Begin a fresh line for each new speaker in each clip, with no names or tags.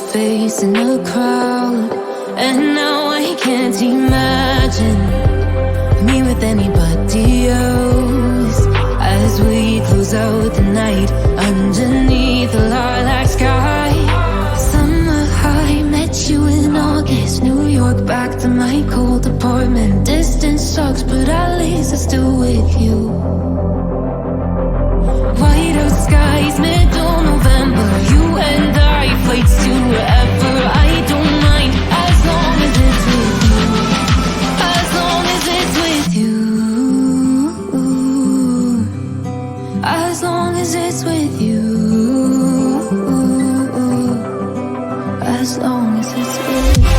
face in a crowd, and now I can't imagine me with anybody else. As we close out the night underneath the lilac sky. Summer high, met you in August. New York, back to my cold apartment. Distance sucks, but at least I'm still with you. White out skies, middle November. You and I, flights to wherever. I don't mind, as long as it's with you. As long as it's with you. As long as it's with you. As long as it's with you.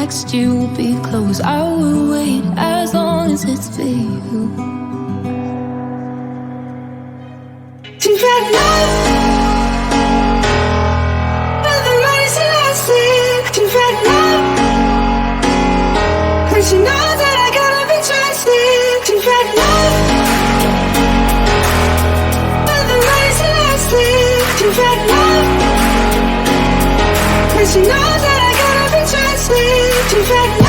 Next year will be close. I will wait as long as it's for you. You've had enough of the nights that I sleep. You've had enough, but you know that I gotta be trusted. You've had enough of the nights that I sleep. You've had enough, but you know that I gotta be trusted. You've had enough.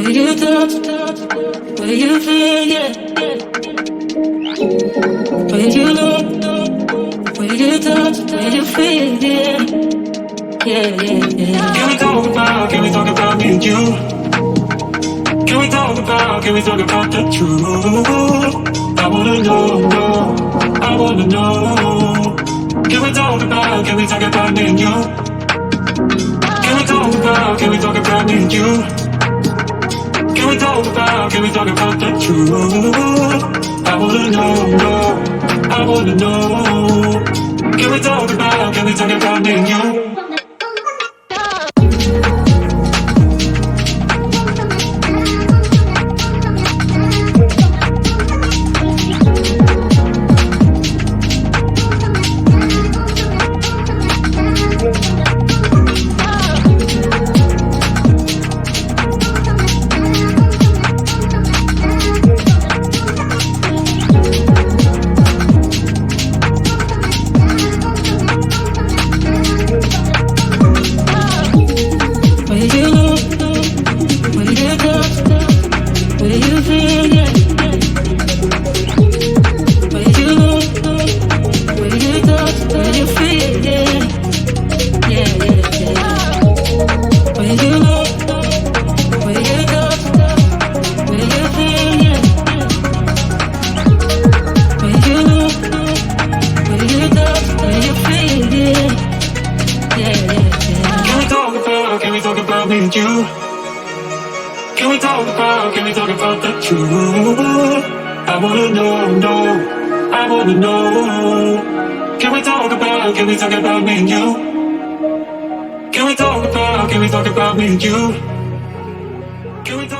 Will you touch? Will you feel? Yeah. Will you look? Will you touch? Will you feel? Yeah. Yeah, yeah, yeah. Can we talk about me and you? Can we talk about the truth? I wanna know, I wanna know. Can we talk about me and you? Can we talk about me and you? Can we talk about the truth? I wanna know, I wanna know. Can we talk about me and you? Can we talk about the truth? I wanna know, I wanna know. Can we talk about me and you? Can we talk about me and you? Can we talk